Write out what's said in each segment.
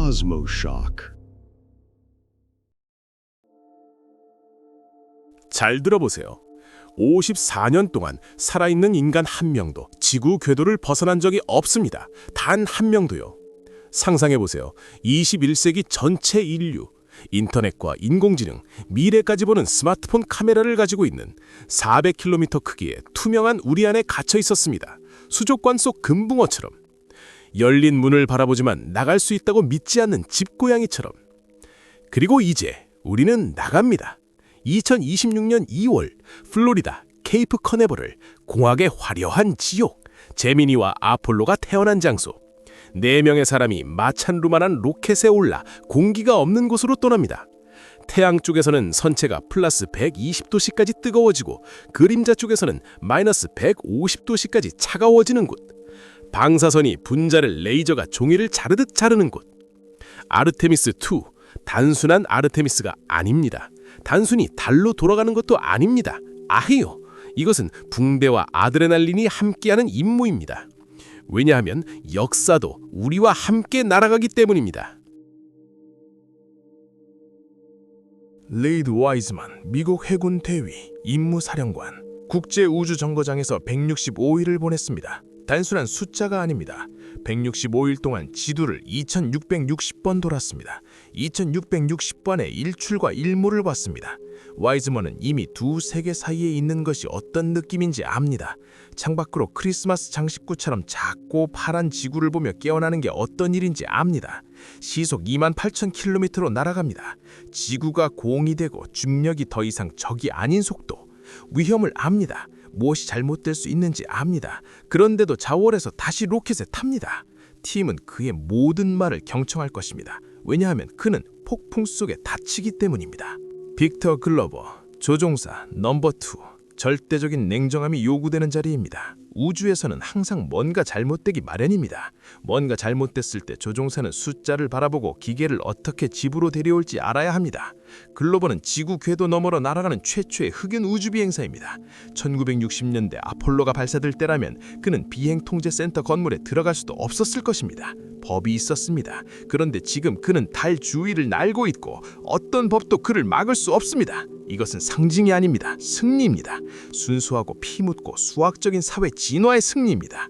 Cosmoshock. 잘 들어보세요. 54년 동안 살아있는 인간 한 명도 지구 궤도를 벗어난 적이 없습니다. 단 한 명도요. 상상해보세요. 21세기 전체 인류, 인터넷과 인공지능, 미래까지 보는 스마트폰 카메라를 가지고 있는 400km 크기의 투명한 우리 안에 갇혀 있었습니다. 수족관 속 금붕어처럼. 열린 문을 바라보지만 나갈 수 있다고 믿지 않는 집고양이처럼. 그리고 이제 우리는 나갑니다. 2026년 2월 플로리다 케이프 커네버럴, 공학의 화려한 지옥, 제미니와 아폴로가 태어난 장소. 4명의 사람이 마찬루만한 로켓에 올라 공기가 없는 곳으로 떠납니다. 태양 쪽에서는 선체가 플러스 120도씨까지 뜨거워지고 그림자 쪽에서는 마이너스 150도씨까지 차가워지는 곳. 방사선이 분자를 레이저가 종이를 자르듯 자르는 곳. 아르테미스2, 단순한 아르테미스가 아닙니다. 단순히 달로 돌아가는 것도 아닙니다. 아니요, 이것은 붕대와 아드레날린이 함께하는 임무입니다. 왜냐하면 역사도 우리와 함께 날아가기 때문입니다. 레이드 와이즈만 미국 해군 대위 임무사령관, 국제우주정거장에서 165일을 보냈습니다. 단순한 숫자가 아닙니다. 165일 동안 지도를 2660번 돌았습니다. 2660번의 일출과 일몰을 봤습니다. 와이즈먼은 이미 두 세계 사이에 있는 것이 어떤 느낌인지 압니다. 창밖으로 크리스마스 장식구처럼 작고 파란 지구를 보며 깨어나는 게 어떤 일인지 압니다. 시속 28,000km로 날아갑니다. 지구가 공이 되고 중력이 더 이상 적이 아닌 속도. 위험을 압니다. 무엇이 잘못될 수 있는지 압니다. 그런데도 자월해서 다시 로켓에 탑니다. 팀은 그의 모든 말을 경청할 것입니다. 왜냐하면 그는 폭풍 속에 다치기 때문입니다. 빅터 글로버, 조종사 넘버 2. 절대적인 냉정함이 요구되는 자리입니다. 우주에서는 항상 뭔가 잘못되기 마련입니다. 뭔가 잘못됐을 때 조종사는 숫자를 바라보고 기계를 어떻게 집으로 데려올지 알아야 합니다. 글로버는 지구 궤도 너머로 날아가는 최초의 흑연 우주비행사입니다. 1960년대 아폴로가 발사될 때라면 그는 비행통제센터 건물에 들어갈 수도 없었을 것입니다. 법이 있었습니다. 그런데 지금 그는 달 주위를 날고 있고 어떤 법도 그를 막을 수 없습니다. 이것은 상징이 아닙니다. 승리입니다. 순수하고 피묻고 수학적인 사회 진화의 승리입니다.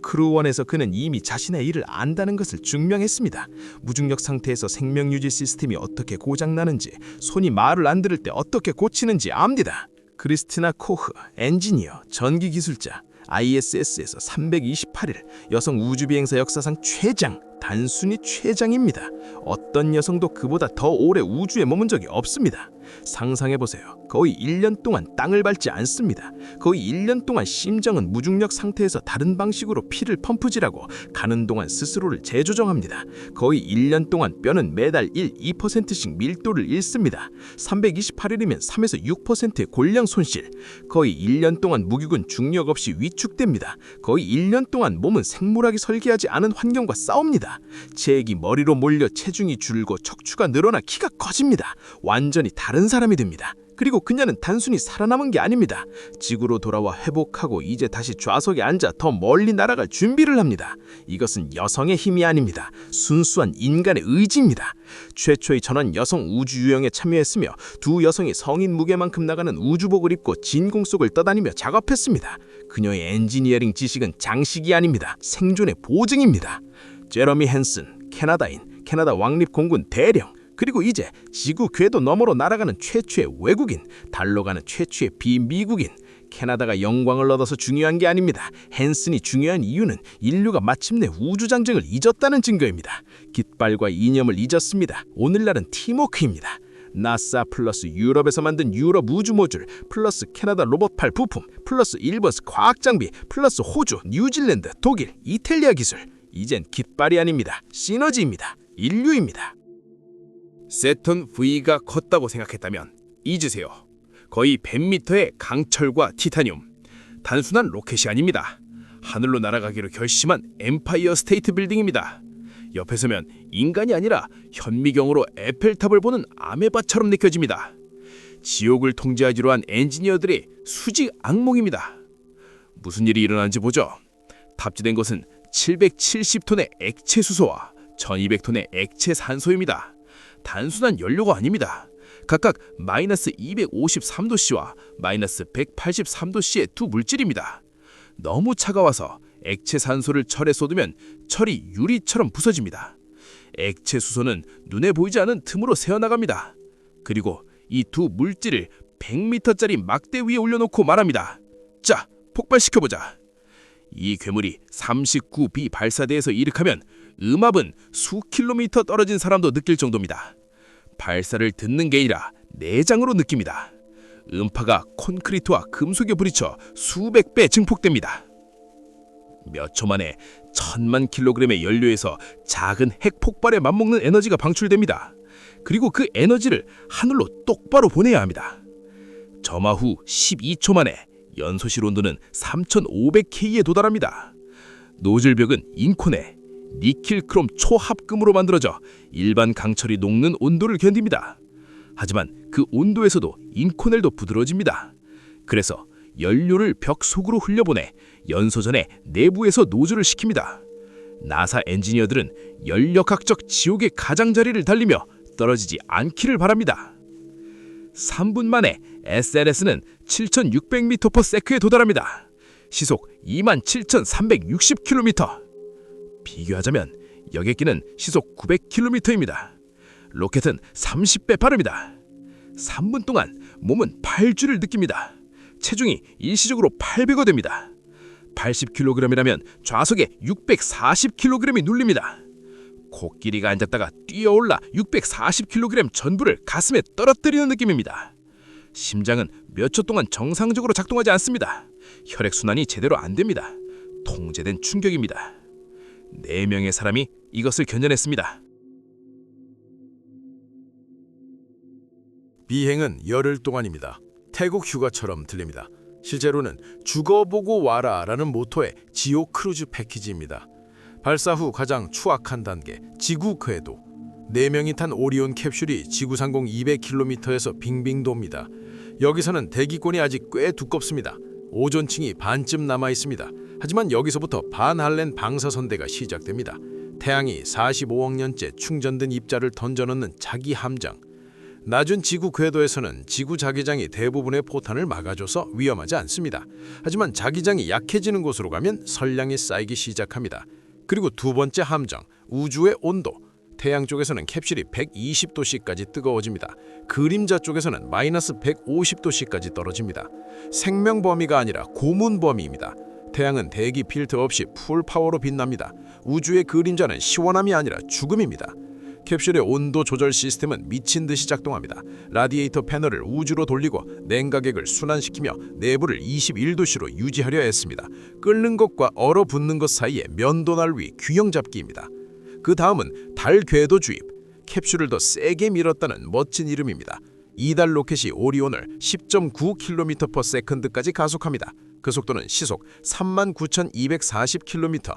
크루원에서 그는 이미 자신의 일을 안다는 것을 증명했습니다. 무중력 상태에서 생명유지 시스템이 어떻게 고장나는지, 손이 말을 안 들을 때 어떻게 고치는지 압니다. 크리스티나 코흐, 엔지니어, 전기기술자, ISS에서 328일, 여성 우주비행사 역사상 최장, 단순히 최장입니다. 어떤 여성도 그보다 더 오래 우주에 머문 적이 없습니다. 상상해보세요. 거의 1년 동안 땅을 밟지 않습니다. 거의 1년 동안 심장은 무중력 상태에서 다른 방식으로 피를 펌프질하고 가는 동안 스스로를 재조정합니다. 거의 1년 동안 뼈는 매달 2%씩 밀도를 잃습니다. 328일이면 3에서 6%의 골량 손실. 거의 1년 동안 무기군 중력 없이 위축됩니다. 거의 1년 동안 몸은 생물학이 설계하지 않은 환경과 싸웁니다. 체액이 머리로 몰려 체중이 줄고 척추가 늘어나 키가 커집니다. 완전히 다른 사람이 됩니다. 그리고 그녀는 단순히 살아남은 게 아닙니다. 지구로 돌아와 회복하고 이제 다시 좌석에 앉아 더 멀리 날아갈 준비를 합니다. 이것은 여성의 힘이 아닙니다. 순수한 인간의 의지입니다. 최초의 전원 여성 우주유영에 참여했으며 두 여성이 성인 무게만큼 나가는 우주복을 입고 진공 속을 떠다니며 작업했습니다. 그녀의 엔지니어링 지식은 장식이 아닙니다. 생존의 보증입니다. 제러미 헨슨, 캐나다인, 캐나다 왕립공군 대령, 그리고 이제 지구 궤도 너머로 날아가는 최초의 외국인, 달로 가는 최초의 비미국인. 캐나다가 영광을 얻어서 중요한 게 아닙니다. 헨슨이 중요한 이유는 인류가 마침내 우주장정을 잊었다는 증거입니다. 깃발과 이념을 잊었습니다. 오늘날은 팀워크입니다. 나사 플러스 유럽에서 만든 유럽 우주 모듈 플러스 캐나다 로봇팔 부품 플러스 일본 과학장비 플러스 호주, 뉴질랜드, 독일, 이탈리아 기술. 이젠 깃발이 아닙니다. 시너지입니다. 인류입니다. 세턴 V가 컸다고 생각했다면 잊으세요. 거의 100m의 강철과 티타늄. 단순한 로켓이 아닙니다. 하늘로 날아가기로 결심한 엠파이어 스테이트 빌딩입니다. 옆에 서면 인간이 아니라 현미경으로 에펠탑을 보는 아메바처럼 느껴집니다. 지옥을 통제하기로 한 엔지니어들의 수직 악몽입니다. 무슨 일이 일어나는지 보죠. 탑재된 것은 770톤의 액체 수소와 1200톤의 액체 산소입니다. 단순한 연료가 아닙니다. 각각 마이너스 253도씨와 마이너스 183도씨의 두 물질입니다. 너무 차가워서 액체 산소를 철에 쏟으면 철이 유리처럼 부서집니다. 액체 수소는 눈에 보이지 않는 틈으로 새어나갑니다. 그리고 이 두 물질을 100m짜리 막대 위에 올려놓고 말합니다. 자, 폭발시켜보자. 이 괴물이 39B 발사대에서 이륙하면 음압은 수 킬로미터 떨어진 사람도 느낄 정도입니다. 발사를 듣는 게 아니라 내장으로 느낍니다. 음파가 콘크리트와 금속에 부딪혀 수백 배 증폭됩니다. 몇 초 만에 1000만 킬로그램의 연료에서 작은 핵 폭발에 맞먹는 에너지가 방출됩니다. 그리고 그 에너지를 하늘로 똑바로 보내야 합니다. 점화 후 12초 만에 연소실 온도는 3500K에 도달합니다. 노즐벽은 인콘에 니켈 크롬 초합금으로 만들어져 일반 강철이 녹는 온도를 견딥니다. 하지만 그 온도에서도 인코넬도 부드러워집니다. 그래서 연료를 벽 속으로 흘려보내 연소전에 내부에서 노즐을 식힙니다. 나사 엔지니어들은 연력학적 지옥의 가장자리를 달리며 떨어지지 않기를 바랍니다. 3분 만에 SLS는 7600m/s에 도달합니다. 시속 27360km. 비교하자면 여객기는 시속 900km입니다. 로켓은 30배 빠릅니다. 3분 동안 몸은 8G를 느낍니다. 체중이 일시적으로 800여 됩니다. 80kg이라면 좌석에 640kg이 눌립니다. 코끼리가 앉았다가 뛰어올라 640kg 전부를 가슴에 떨어뜨리는 느낌입니다. 심장은 몇 초 동안 정상적으로 작동하지 않습니다. 혈액순환이 제대로 안 됩니다. 통제된 충격입니다. 4명의 사람이 이것을 견뎌냈습니다. 비행은 열흘 동안입니다. 태국 휴가처럼 들립니다. 실제로는 죽어보고 와라라는 모토의 지옥 크루즈 패키지입니다. 발사 후 가장 추악한 단계, 지구 궤도. 4명이 탄 오리온 캡슐이 지구 상공 200km에서 빙빙 돕니다. 여기서는 대기권이 아직 꽤 두껍습니다. 오존층이 반쯤 남아 있습니다. 하지만 여기서부터 반할렌 방사선대가 시작됩니다. 태양이 45억 년째 충전된 입자를 던져넣는 자기 함장. 낮은 지구 궤도에서는 지구 자기장이 대부분의 포탄을 막아줘서 위험하지 않습니다. 하지만 자기장이 약해지는 곳으로 가면 선량이 쌓이기 시작합니다. 그리고 두 번째 함정, 우주의 온도. 태양 쪽에서는 캡슐이 120도씨까지 뜨거워집니다. 그림자 쪽에서는 마이너스 150도씨까지 떨어집니다. 생명 범위가 아니라 고문 범위입니다. 태양은 대기 필터 없이 풀 파워로 빛납니다. 우주의 그림자는 시원함이 아니라 죽음입니다. 캡슐의 온도 조절 시스템은 미친 듯이 작동합니다. 라디에이터 패널을 우주로 돌리고 냉각액을 순환시키며 내부를 21도씨로 유지하려 했습니다. 끓는 것과 얼어붙는 것 사이에 면도날 위 균형 잡기입니다. 그 다음은 달 궤도 주입. 캡슐을 더 세게 밀었다는 멋진 이름입니다. 이달 로켓이 오리온을 10.9km/s까지 가속합니다. 그 속도는 시속 39,240km.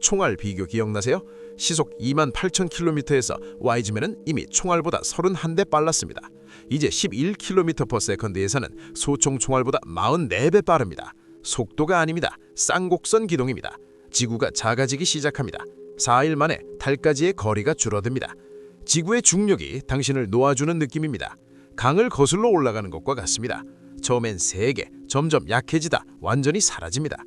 총알 비교 기억나세요? 시속 28,000km에서 와이즈맨은 이미 총알보다 31대 빨랐습니다. 이제 11km/s에서는 소총 총알보다 44배 빠릅니다. 속도가 아닙니다. 쌍곡선 기동입니다. 지구가 작아지기 시작합니다. 4일 만에 달까지의 거리가 줄어듭니다. 지구의 중력이 당신을 놓아주는 느낌입니다. 강을 거슬러 올라가는 것과 같습니다. 처음엔 세게, 점점 약해지다 완전히 사라집니다.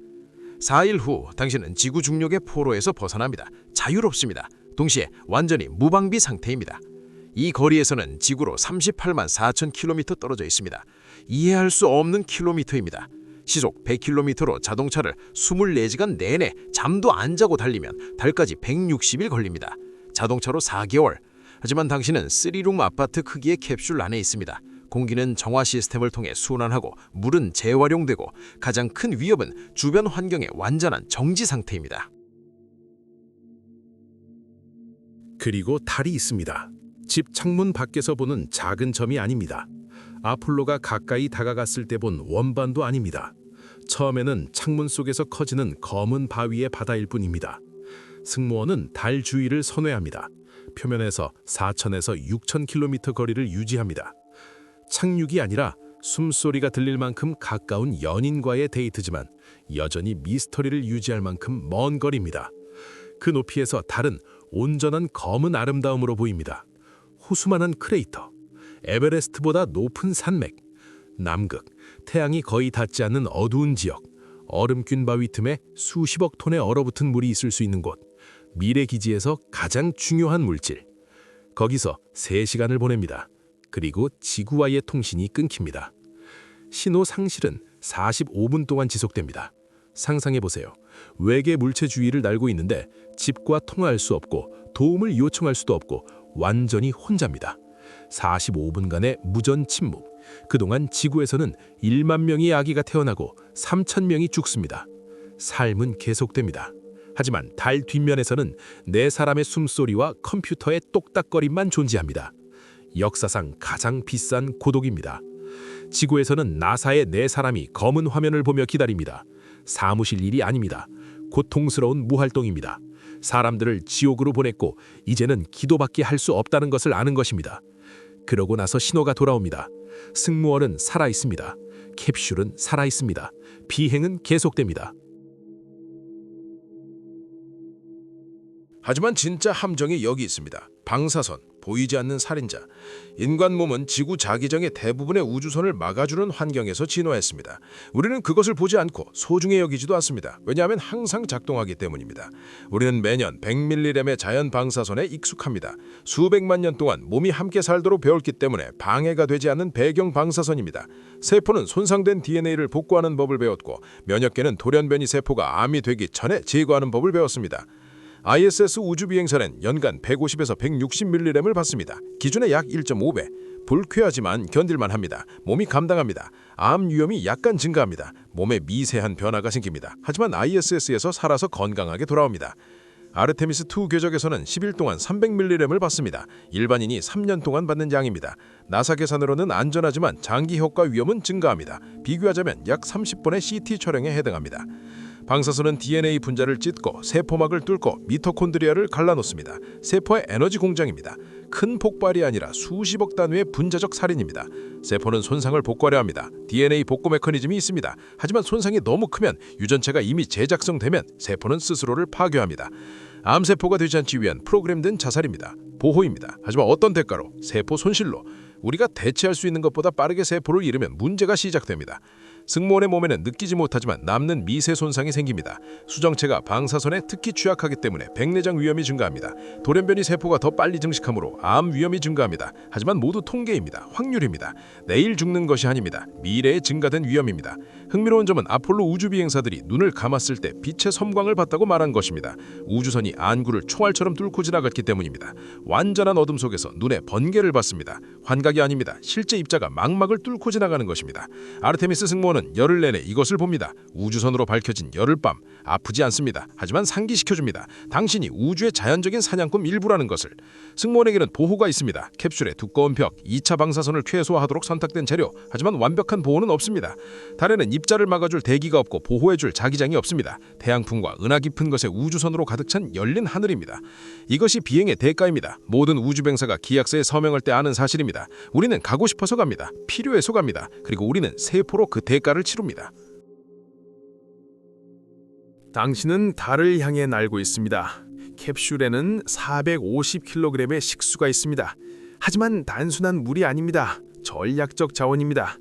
4일 후 당신은 지구 중력의 포로에서 벗어납니다. 자유롭습니다. 동시에 완전히 무방비 상태입니다. 이 거리에서는 지구로 38만 4천 킬로미터 떨어져 있습니다. 이해할 수 없는 킬로미터입니다. 시속 100km로 자동차를 24시간 내내 잠도 안 자고 달리면 달까지 160일 걸립니다. 자동차로 4개월. 하지만 당신은 3룸 아파트 크기의 캡슐 안에 있습니다. 공기는 정화 시스템을 통해 순환하고 물은 재활용되고 가장 큰 위협은 주변 환경의 완전한 정지 상태입니다. 그리고 달이 있습니다. 집 창문 밖에서 보는 작은 점이 아닙니다. 아폴로가 가까이 다가갔을 때 본 원반도 아닙니다. 처음에는 창문 속에서 커지는 검은 바위의 바다일 뿐입니다. 승무원은 달 주위를 선회합니다. 표면에서 4,000에서 6,000km 거리를 유지합니다. 착륙이 아니라 숨소리가 들릴 만큼 가까운 연인과의 데이트지만 여전히 미스터리를 유지할 만큼 먼 거리입니다. 그 높이에서 달은 온전한 검은 아름다움으로 보입니다. 호수만한 크레이터, 에베레스트보다 높은 산맥, 남극, 태양이 거의 닿지 않는 어두운 지역, 얼음균 바위 틈에 수십억 톤의 얼어붙은 물이 있을 수 있는 곳, 미래 기지에서 가장 중요한 물질. 거기서 3시간을 보냅니다. 그리고 지구와의 통신이 끊깁니다. 신호 상실은 45분 동안 지속됩니다. 상상해보세요. 외계 물체 주위를 날고 있는데 집과 통화할 수 없고 도움을 요청할 수도 없고 완전히 혼자입니다. 45분간의 무전 침묵. 그동안 지구에서는 1만 명의 아기가 태어나고 3천 명이 죽습니다. 삶은 계속됩니다. 하지만 달 뒷면에서는 4사람의 숨소리와 컴퓨터의 똑딱거림만 존재합니다. 역사상 가장 비싼 고독입니다. 지구에서는 나사의 4사람이 검은 화면을 보며 기다립니다. 사무실 일이 아닙니다. 고통스러운 무활동입니다. 사람들을 지옥으로 보냈고 이제는 기도밖에 할 수 없다는 것을 아는 것입니다. 그러고 나서 신호가 돌아옵니다. 승무원은 살아있습니다. 캡슐은 살아있습니다. 비행은 계속됩니다. 하지만 진짜 함정이 여기 있습니다. 방사선, 보이지 않는 살인자. 인간 몸은 지구 자기장의 대부분의 우주선을 막아주는 환경에서 진화했습니다. 우리는 그것을 보지 않고 소중히 여기지도 않습니다. 왜냐하면 항상 작동하기 때문입니다. 우리는 매년 100mg의 자연 방사선에 익숙합니다. 수백만 년 동안 몸이 함께 살도록 배웠기 때문에 방해가 되지 않는 배경 방사선입니다. 세포는 손상된 DNA를 복구하는 법을 배웠고 면역계는 돌연변이 세포가 암이 되기 전에 제거하는 법을 배웠습니다. ISS 우주비행선은 연간 150에서 160mg을 받습니다. 기준의 약 1.5배. 불쾌하지만 견딜만 합니다. 몸이 감당합니다. 암 위험이 약간 증가합니다. 몸에 미세한 변화가 생깁니다. 하지만 ISS에서 살아서 건강하게 돌아옵니다. 아르테미스2 궤적에서는 10일 동안 300mg을 받습니다. 일반인이 3년 동안 받는 양입니다. 나사 계산으로는 안전하지만 장기 효과 위험은 증가합니다. 비교하자면 약 30번의 CT 촬영에 해당합니다. 방사선은 DNA 분자를 찢고 세포막을 뚫고 미토콘드리아를 갈라놓습니다. 세포의 에너지 공장입니다. 큰 폭발이 아니라 수십억 단위의 분자적 살인입니다. 세포는 손상을 복구하려 합니다. DNA 복구 메커니즘이 있습니다. 하지만 손상이 너무 크면 유전체가 이미 재작성되면 세포는 스스로를 파괴합니다. 암세포가 되지 않기 위한 프로그램된 자살입니다. 보호입니다. 하지만 어떤 대가로? 세포 손실로. 우리가 대체할 수 있는 것보다 빠르게 세포를 잃으면 문제가 시작됩니다. 승무원의 몸에는 느끼지 못하지만 남는 미세 손상이 생깁니다. 수정체가 방사선에 특히 취약하기 때문에 백내장 위험이 증가합니다. 돌연변이 세포가 더 빨리 증식하므로 암 위험이 증가합니다. 하지만 모두 통계입니다. 확률입니다. 내일 죽는 것이 아닙니다. 미래에 증가된 위험입니다. 흥미로운 점은 아폴로 우주비행사들이 눈을 감았을 때 빛의 섬광을 봤다고 말한 것입니다. 우주선이 안구를 총알처럼 뚫고 지나갔기 때문입니다. 완전한 어둠 속에서 눈의 번개를 봤습니다. 환각이 아닙니다. 실제 입자가 망막을 뚫고 지나가는 것입니다. 아르테미스 승무원은 열흘 내내 이것을 봅니다. 우주선으로 밝혀진 열흘밤. 아프지 않습니다. 하지만 상기시켜줍니다. 당신이 우주의 자연적인 사냥꾼 일부라는 것을. 승무원에게는 보호가 있습니다. 캡슐의 두꺼운 벽, 2차 방사선을 최소화하도록 선택된 재료. 하지만 완벽한 보호는 없습니다. 달에는 입자를 막아줄 대기가 없고 보호해줄 자기장이 없습니다. 태양풍과 은하 깊은 것에 우주선으로 가득 찬 열린 하늘입니다. 이것이 비행의 대가입니다. 모든 우주병사가 기약서에 서명할 때 아는 사실입니다. 우리는 가고 싶어서 갑니다. 필요해서 갑니다. 그리고 우리는 세포로 그 대가를 치릅니다. 당신은 달을 향해 날고 있습니다. 캡슐에는 450kg의 식수가 있습니다. 하지만 단순한 물이 아닙니다. 전략적 자원입니다.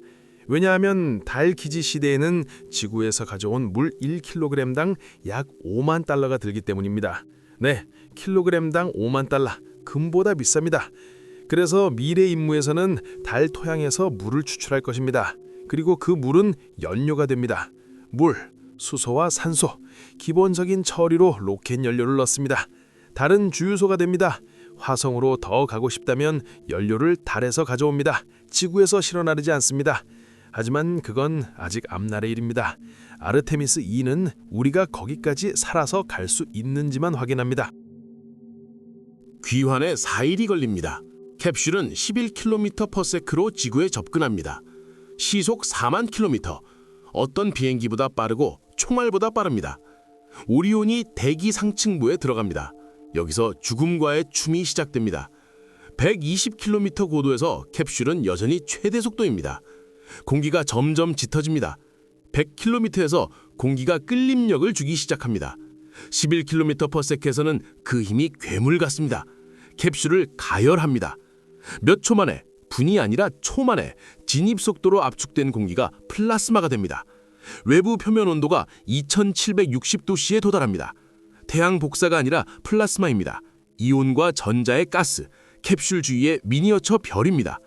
왜냐하면 달 기지 시대에는 지구에서 가져온 물 1kg당 약 5만 달러가 들기 때문입니다. 네, 킬로그램당 5만 달러, 금보다 비쌉니다. 그래서 미래 임무에서는 달 토양에서 물을 추출할 것입니다. 그리고 그 물은 연료가 됩니다. 물, 수소와 산소, 기본적인 처리로 로켓 연료를 넣습니다. 달은 주유소가 됩니다. 화성으로 더 가고 싶다면 연료를 달에서 가져옵니다. 지구에서 실어 나르지 않습니다. 하지만 그건 아직 앞날의 일입니다. 아르테미스 2는 우리가 거기까지 살아서 갈 수 있는지만 확인합니다. 귀환에 4일이 걸립니다. 캡슐은 11km/s로 지구에 접근합니다. 시속 4만 km. 어떤 비행기보다 빠르고 총알보다 빠릅니다. 오리온이 대기 상층부에 들어갑니다. 여기서 죽음과의 춤이 시작됩니다. 120km 고도에서 캡슐은 여전히 최대 속도입니다. 공기가 점점 짙어집니다. 100km에서 공기가 끌림력을 주기 시작합니다. 11km/s에서는 그 힘이 괴물 같습니다. 캡슐을 가열합니다. 몇 초 만에, 분이 아니라 초 만에 진입 속도로 압축된 공기가 플라스마가 됩니다. 외부 표면 온도가 2760도씨에 도달합니다. 태양 복사가 아니라 플라스마입니다. 이온과 전자의 가스, 캡슐 주위의 미니어처 별입니다.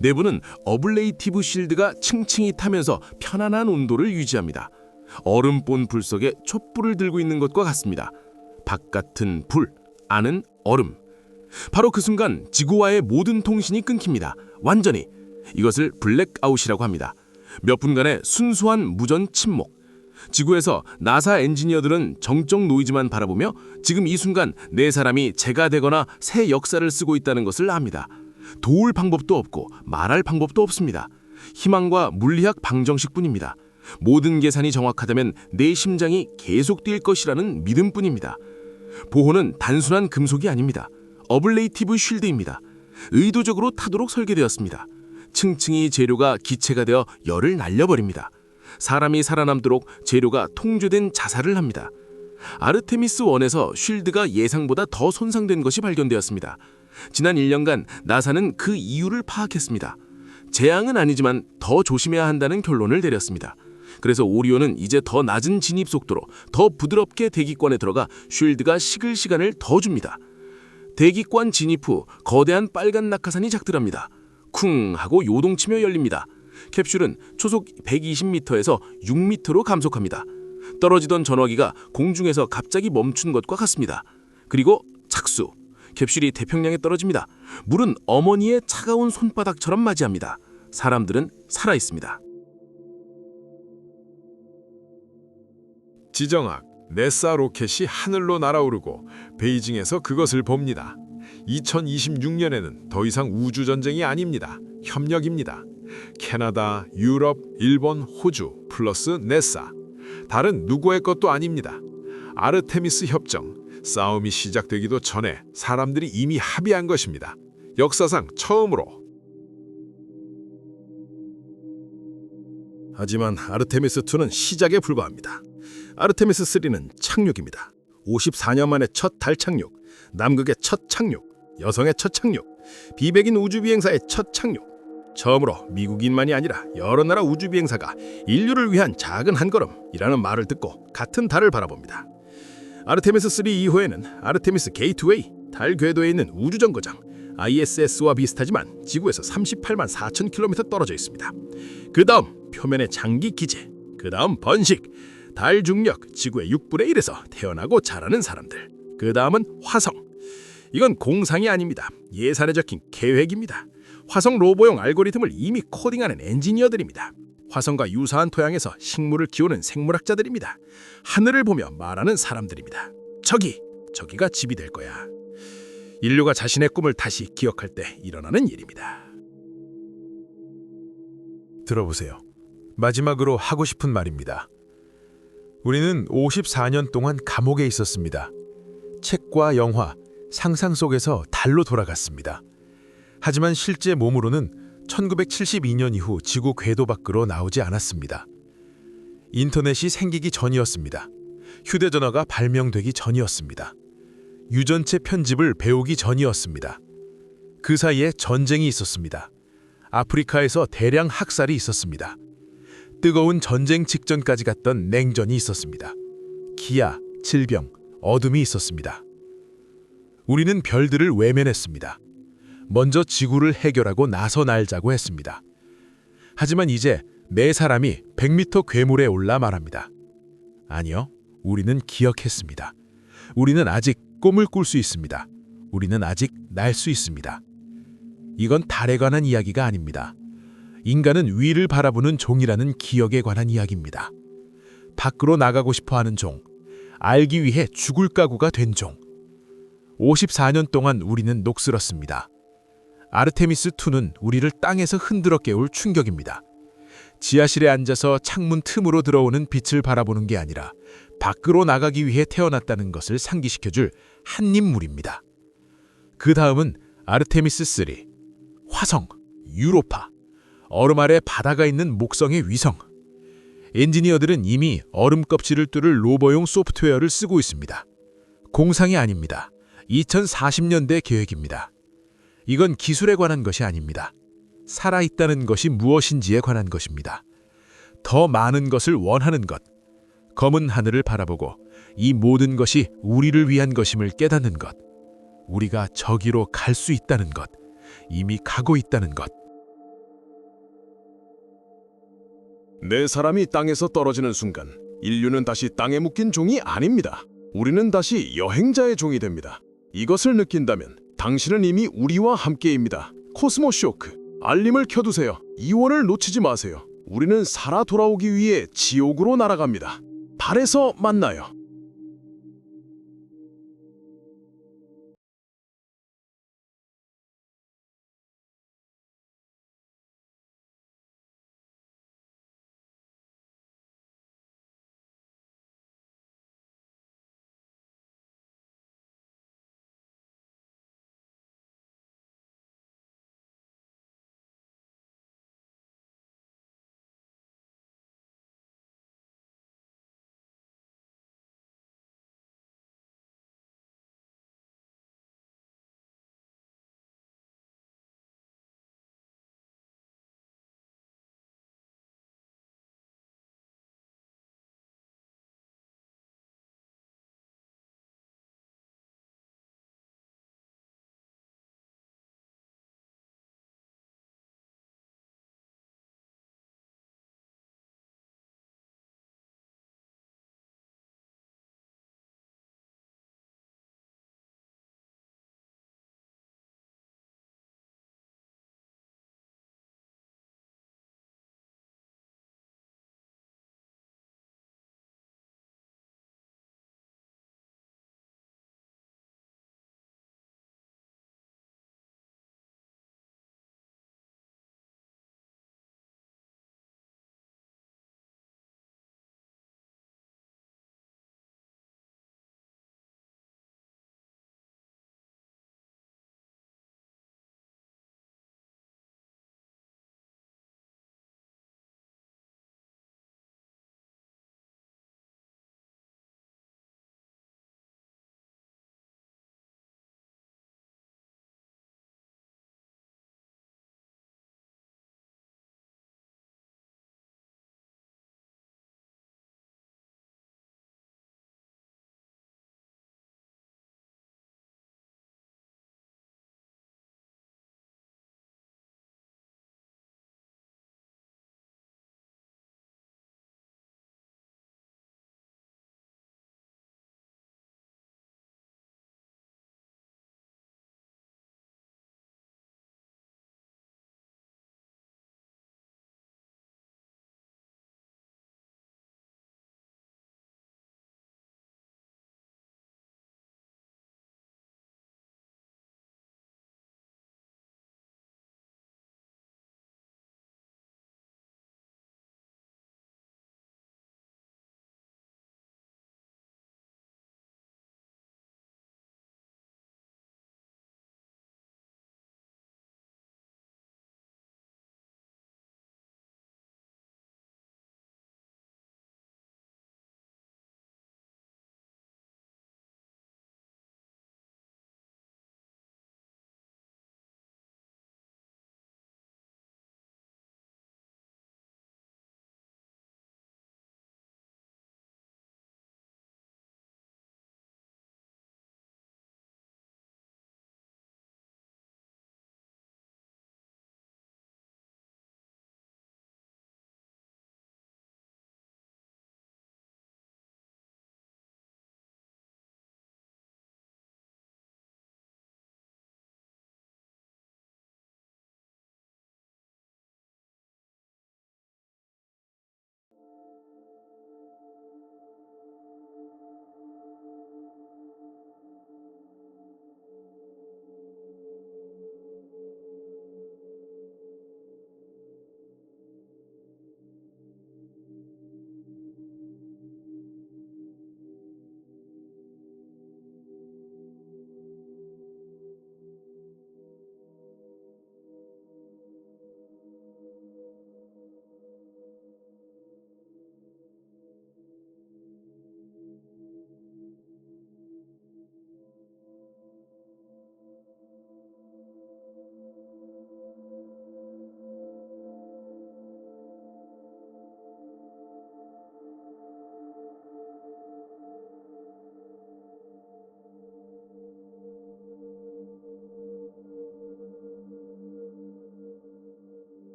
내부는 어블레이티브 실드가 층층이 타면서 편안한 온도를 유지합니다. 얼음 본 불 속에 촛불을 들고 있는 것과 같습니다. 바깥은 불, 안은 얼음. 바로 그 순간 지구와의 모든 통신이 끊깁니다. 완전히. 이것을 블랙아웃이라고 합니다. 몇 분간의 순수한 무전 침묵. 지구에서 나사 엔지니어들은 정적 노이즈만 바라보며 지금 이 순간 네 사람이 재가 되거나 새 역사를 쓰고 있다는 것을 압니다. 도울 방법도 없고 말할 방법도 없습니다. 희망과 물리학 방정식뿐입니다. 모든 계산이 정확하다면 내 심장이 계속 뛸 것이라는 믿음뿐입니다. 보호는 단순한 금속이 아닙니다. 어블레이티브 쉴드입니다. 의도적으로 타도록 설계되었습니다. 층층이 재료가 기체가 되어 열을 날려버립니다. 사람이 살아남도록 재료가 통조된 자살을 합니다. 아르테미스 1에서 쉴드가 예상보다 더 손상된 것이 발견되었습니다. 지난 1년간 나사는 그 이유를 파악했습니다. 재앙은 아니지만 더 조심해야 한다는 결론을 내렸습니다. 그래서 오리온은 이제 더 낮은 진입 속도로 더 부드럽게 대기권에 들어가 쉴드가 식을 시간을 더 줍니다. 대기권 진입 후 거대한 빨간 낙하산이 작동합니다. 쿵 하고 요동치며 열립니다. 캡슐은 초속 120m에서 6m로 감속합니다. 떨어지던 전화기가 공중에서 갑자기 멈춘 것과 같습니다. 그리고 착수. 캡슐이 태평양에 떨어집니다. 물은 어머니의 차가운 손바닥처럼 맞이합니다. 사람들은 살아있습니다. 지정학, 네사 로켓이 하늘로 날아오르고 베이징에서 그것을 봅니다. 2026년에는 더 이상 우주전쟁이 아닙니다. 협력입니다. 캐나다, 유럽, 일본, 호주 플러스 네사. 다른 누구의 것도 아닙니다. 아르테미스 협정. 싸움이 시작되기도 전에 사람들이 이미 합의한 것입니다. 역사상 처음으로. 하지만 아르테미스2는 시작에 불과합니다. 아르테미스3는 착륙입니다. 54년 만에 첫 달 착륙, 남극의 첫 착륙, 여성의 첫 착륙, 비백인 우주비행사의 첫 착륙. 처음으로 미국인만이 아니라 여러 나라 우주비행사가 인류를 위한 작은 한 걸음이라는 말을 듣고 같은 달을 바라봅니다. 아르테미스3 이후에는 아르테미스 게이트웨이, 달 궤도에 있는 우주정거장, ISS와 비슷하지만 지구에서 38만 4천 킬로미터 떨어져 있습니다. 그 다음 표면의 장기 기제, 그 다음 번식, 달 중력, 지구의 6분의 1에서 태어나고 자라는 사람들. 그 다음은 화성. 이건 공상이 아닙니다. 예산에 적힌 계획입니다. 화성 로보용 알고리즘을 이미 코딩하는 엔지니어들입니다. 화성과 유사한 토양에서 식물을 키우는 생물학자들입니다. 하늘을 보며 말하는 사람들입니다. 저기가 집이 될 거야. 인류가 자신의 꿈을 다시 기억할 때 일어나는 일입니다. 들어보세요. 마지막으로 하고 싶은 말입니다. 우리는 54년 동안 감옥에 있었습니다. 책과 영화, 상상 속에서 달로 돌아갔습니다. 하지만 실제 몸으로는 1972년 이후 지구 궤도 밖으로 나오지 않았습니다. 인터넷이 생기기 전이었습니다. 휴대전화가 발명되기 전이었습니다. 유전체 편집을 배우기 전이었습니다. 그 사이에 전쟁이 있었습니다. 아프리카에서 대량 학살이 있었습니다. 뜨거운 전쟁 직전까지 갔던 냉전이 있었습니다. 기아, 질병, 어둠이 있었습니다. 우리는 별들을 외면했습니다. 먼저 지구를 해결하고 나서 날자고 했습니다. 하지만 이제 네 사람이 100m 괴물에 올라 말합니다. 아니요, 우리는 기억했습니다. 우리는 아직 꿈을 꿀 수 있습니다. 우리는 아직 날 수 있습니다. 이건 달에 관한 이야기가 아닙니다. 인간은 위를 바라보는 종이라는 기억에 관한 이야기입니다. 밖으로 나가고 싶어하는 종, 알기 위해 죽을 각오가 된 종. 54년 동안 우리는 녹슬었습니다. 아르테미스2는 우리를 땅에서 흔들어 깨울 충격입니다. 지하실에 앉아서 창문 틈으로 들어오는 빛을 바라보는 게 아니라 밖으로 나가기 위해 태어났다는 것을 상기시켜줄 한입물입니다. 그 다음은 아르테미스3, 화성, 유로파, 얼음 아래 바다가 있는 목성의 위성. 엔지니어들은 이미 얼음 껍질을 뚫을 로버용 소프트웨어를 쓰고 있습니다. 공상이 아닙니다. 2040년대 계획입니다. 이건 기술에 관한 것이 아닙니다. 살아있다는 것이 무엇인지에 관한 것입니다. 더 많은 것을 원하는 것, 검은 하늘을 바라보고 이 모든 것이 우리를 위한 것임을 깨닫는 것, 우리가 저기로 갈 수 있다는 것, 이미 가고 있다는 것. 네 사람이 땅에서 떨어지는 순간 인류는 다시 땅에 묶인 종이 아닙니다. 우리는 다시 여행자의 종이 됩니다. 이것을 느낀다면 당신은 이미 우리와 함께입니다. 코스모 쇼크, 알림을 켜두세요. 이원을 놓치지 마세요. 우리는 살아 돌아오기 위해 지옥으로 날아갑니다. 달에서 만나요.